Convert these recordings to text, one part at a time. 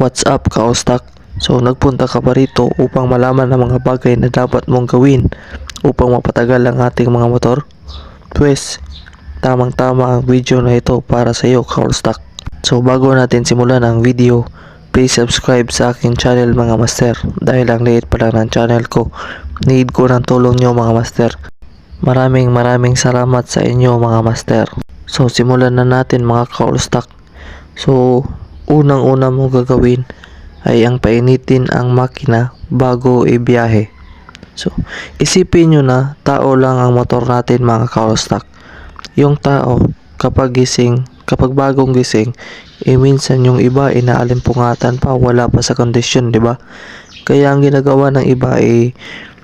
What's up, Kaostak? So nagpunta ka pa rito upang malaman ang mga bagay na dapat mong gawin upang mapatagal ang ating mga motor? Pwes, tamang-tama ang video na ito para sa iyo, Kaostak. So bago natin simulan ang video, please subscribe sa aking channel mga master. Dahil ang liit pa lang ng channel ko, need ko ng tulong nyo mga master. Maraming salamat sa inyo mga master. So simulan na natin mga Kaostak. So unang-una mong gagawin ay ang painitin ang makina bago ibiyahe. So isipin nyo na tao lang ang motor natin mga Kaostak. Yung tao kapag bagong gising, minsan yung iba inaalimpungatan pa, wala pa sa kondisyon, di ba? Kaya ang ginagawa ng iba ay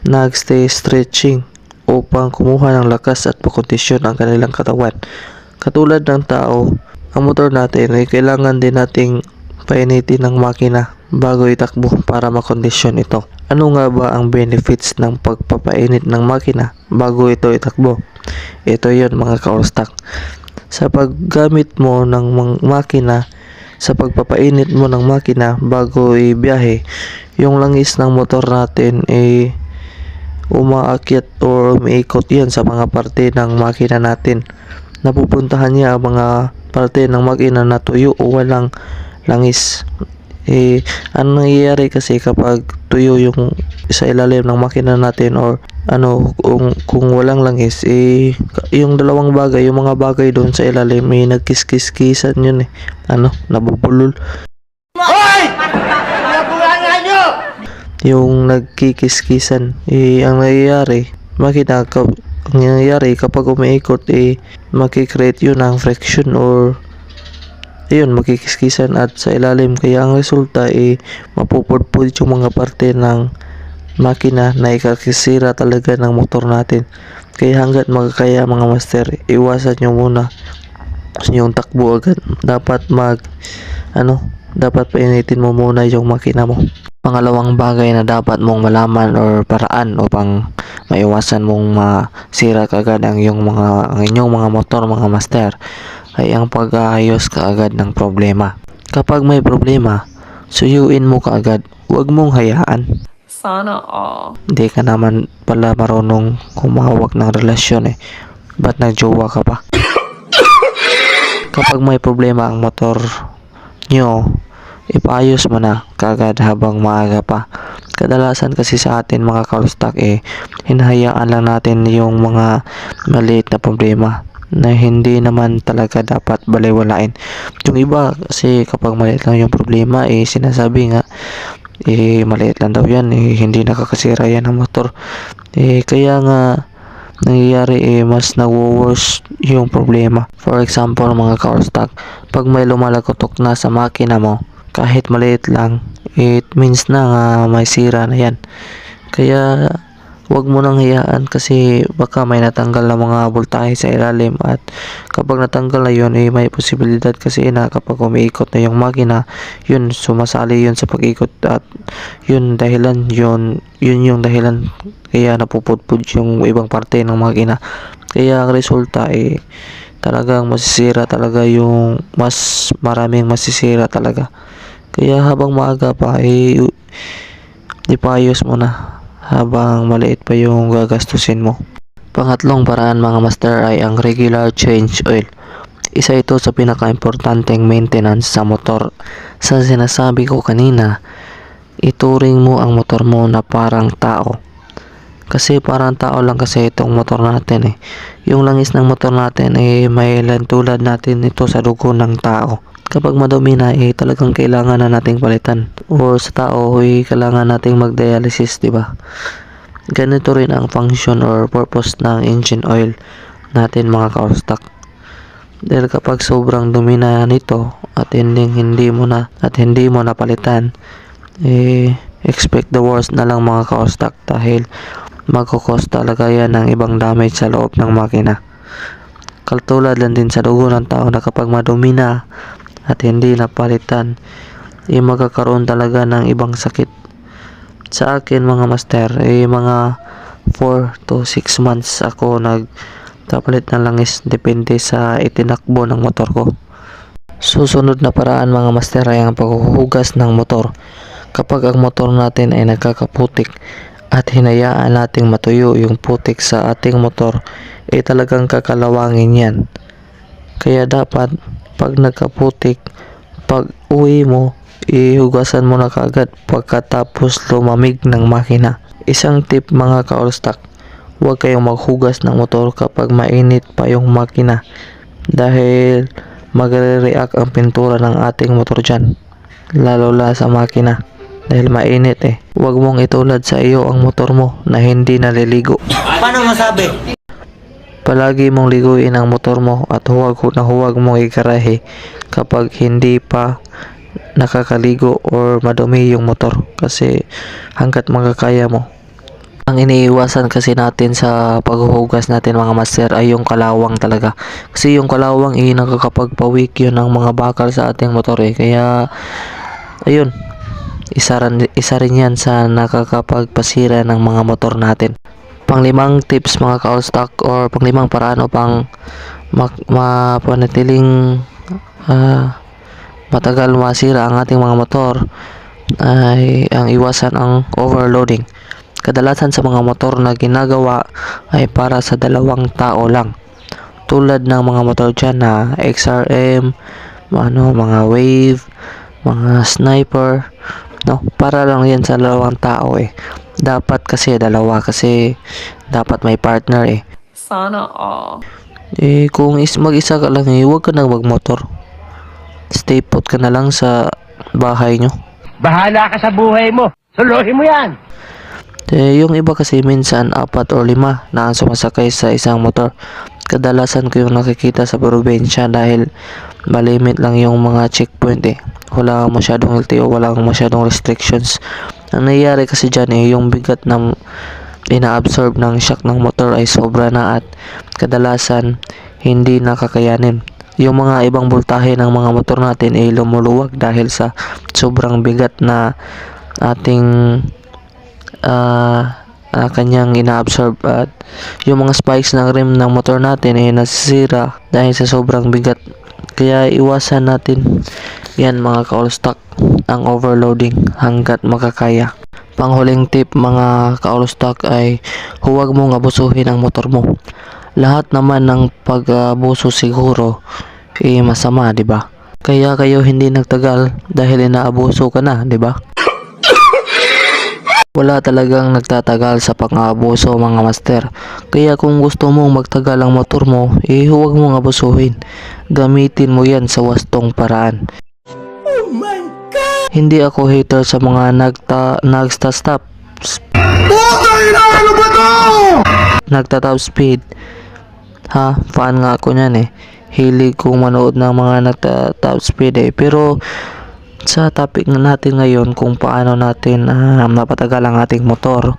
nagstay stretching upang kumuha ng lakas at pakondisyon ang kanilang katawan. Katulad ng tao, ang motor natin ay kailangan din nating painitin ng makina bago itakbo para makondisyon ito. Ano nga ba ang benefits ng pagpapainit ng makina bago ito itakbo? Ito yon mga Kaostak. Sa paggamit mo ng makina, sa pagpapainit mo ng makina bago ibiyahe, yung langis ng motor natin ay umaakyat o umiikot yan sa mga parte ng makina natin. Napupuntahan niya ang mga parte ng makina na tuyo o walang langis. Ano nangyayari kasi kapag tuyo yung sa ilalim ng makina natin or kung walang langis, yung dalawang bagay, yung mga bagay doon sa ilalim nagkiskiskisan yun nabubulol. Hoy! Nabulangan nyo! Yung nagkikiskisan, ang nangyayari, kapag umiikot, makikreate yun ng friction or magkikiskisan at sa ilalim. Kaya ang resulta mapupudpud yung mga parte ng makina na ikakisira talaga ng motor natin. Kaya hanggat magkakaya mga master, iwasan nyo muna yung takbo agad. Dapat painitin mo muna yung makina mo. Pangalawang bagay na dapat mong malaman or paraan upang maiwasan mong masira kagad ang inyong mga motor mga master ay ang pag-aayos kaagad ng problema. Kapag may problema, suyuin mo kaagad, huwag mong hayaan. Sana all. Hindi ka naman pala marunong kumawak ng relasyon Ba't nagjowa ka pa? Kapag may problema ang motor nyo, ipaayos mo na kagad habang maaga pa. Kadalasan kasi sa atin mga Kaostak hinahayaan lang natin yung mga maliit na problema na hindi naman talaga dapat balewalain. Yung iba kasi kapag maliit lang yung problema sinasabi nga maliit lang daw yan, hindi nakakasira yan ng motor. Kaya nga nangyayari mas nagwo-worse yung problema. For example mga Kaostak, pag may lumalagotok na sa makina mo, kahit maliit lang, it means na nga may sira na yan. Kaya huwag mo nang hayaan kasi baka may natanggal na mga voltahe sa ilalim at kapag natanggal na yun may posibilidad kasi na kapag umiikot na yung makina, yun sumasali yun sa pag-ikot at yun yung dahilan kaya napupudpud yung ibang parte ng makina. Kaya ang resulta talagang masisira talaga, yung mas maraming masisira talaga. Kaya habang maaga pa ipayos mo na habang maliit pa yung gagastusin mo. Pangatlong paraan mga master ay ang regular change oil. Isa ito sa pinaka-importanteng maintenance sa motor. Sa sinasabi ko kanina, ituring mo ang motor mo na parang tao. Kasi parang tao lang kasi itong motor natin Yung langis ng motor natin may tulad natin ito sa dugo ng tao. Kapag madumi na talagang kailangan na nating palitan. Or sa tao kailangan nating mag-dialysis, di ba? Ganito rin ang function or purpose ng engine oil natin mga Kaostak. Dahil kapag sobrang dumi na nito at hindi mo napalitan, expect the worst na lang mga Kaostak dahil magkukos talaga yan ng ibang damage sa loob ng makina. Katulad lang din sa dugo ng tao na kapag madumi na at hindi napalitan, magkakaroon talaga ng ibang sakit. Sa akin mga master, mga 4 to 6 months ako nagpapalit ng langis depende sa itinakbo ng motor ko. Susunod na paraan mga master ay ang paghuhugas ng motor. Kapag ang motor natin ay nagkakaputik at hinayaan nating matuyo yung putik sa ating motor, talagang kakalawangin yan. Kaya dapat pag nagkaputik, pag uwi mo, ihugasan mo na kaagad pagkatapos lumamig ng makina. Isang tip mga ka-all-stock, huwag kayong maghugas ng motor kapag mainit pa yung makina dahil magre-react ang pintura ng ating motor dyan, lalo la sa makina dahil mainit Huwag mong itulad sa iyo ang motor mo na hindi naliligo. Paano masabi? Palagi mong liguin ang motor mo at huwag mong igarahe kapag hindi pa nakakaligo or madumi yung motor kasi hanggat makakaya mo. Ang iniiwasan kasi natin sa paghuhugas natin mga master ay yung kalawang talaga. Kasi yung kalawang nakakapagpawik yun ng mga bakal sa ating motor Kaya ayun, isa rin yan sa nakakapagpasira ng mga motor natin. Panglimang tips mga ka-all-stock or panglimang paraan upang mapanatiling matagal masira ang ating mga motor ay ang iwasan ang overloading. Kadalasan sa mga motor na ginagawa ay para sa 2 tao lang. Tulad ng mga motor dyan na XRM, mga Wave, mga Sniper, no? Para lang yan sa 2 tao Dapat kasi 2 kasi dapat may partner Sana all. Kung mag-isa ka lang huwag ka na magmotor. Stay put ka na lang sa bahay nyo. Bahala ka sa buhay mo. Suluhin mo yan. Yung iba kasi minsan 4 o 5 na ang sumasakay sa isang motor. Kadalasan ko yung nakikita sa probinsya dahil malimit lang yung mga checkpoint Wala masyadong LTO, wala masyadong restrictions. Ang nangyayari kasi dyan yung bigat ng ina-absorb ng shock ng motor ay sobra na at kadalasan hindi nakakayanin. Yung mga ibang voltahe ng mga motor natin ay lumuluwag dahil sa sobrang bigat na ating kanyang ina-absorb at yung mga spikes ng rim ng motor natin ay nasisira dahil sa sobrang bigat. Kaya iwasan natin yan mga ka-all-stock, ang overloading hanggat makakaya. Panghuling tip mga ka-all-stock ay huwag mong abusuhin ang motor mo. Lahat naman ng pag-abuso siguro masama, di ba? Kaya kayo hindi nagtagal dahil inaabuso ka na, di ba? Wala talagang nagtatagal sa pang-aabuso mga master. Kaya kung gusto mong magtagal ang motor mo, huwag mong abusuhin. Gamitin mo yan sa wastong paraan. Oh my God! Hindi ako hater sa mga nagsta-stop. Ano ba to? Nagta-top speed. Fan nga ako niyan Hilig kong manood ng mga nagta-top speed Pero sa topic natin ngayon kung paano natin mapatagal ang ating motor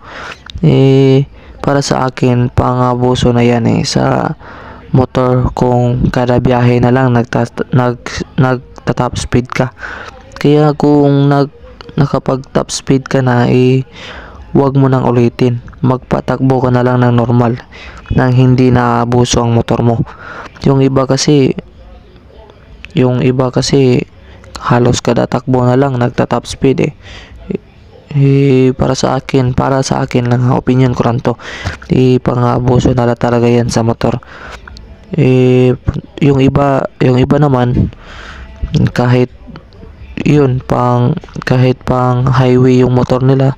para sa akin pang-abuso na yan sa motor kung kada biyahe na lang nagta-top speed ka. Kaya kung nakapag top speed ka na huwag mo nang ulitin, magpatakbo ka na lang ng normal nang hindi naabuso ang motor mo. Yung iba kasi halos kada takbo na lang nagta-top speed para sa akin lang opinion ko lang to pang-abuso na talaga yan sa motor. Yung iba naman kahit pang highway yung motor nila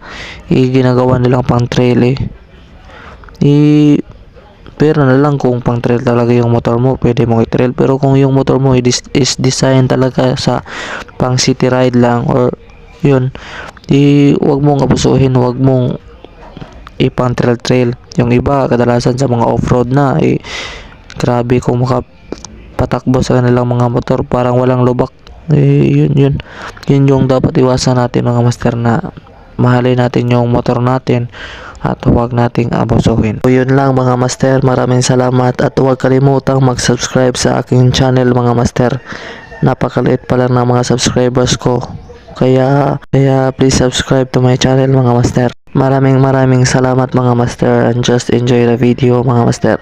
ginagawa nilang pang trail pero na lang kung pang trail talaga yung motor mo, pwede mong i-trail. Pero kung yung motor mo is design talaga sa pang city ride lang or huwag mong abusuhin, huwag mong ipang trail. Yung iba kadalasan sa mga off-road na grabe kung makapatakbo sa kanilang mga motor parang walang lubak. Yun yung dapat iwasan natin mga master, na mahalin natin yung motor natin at huwag nating abusuhin. So yun lang mga master, maraming salamat at huwag kalimutang mag-subscribe sa aking channel mga master. Napakaliit pa lang ng mga subscribers ko. Kaya please subscribe to my channel mga master. Maraming salamat mga master and just enjoy the video mga master.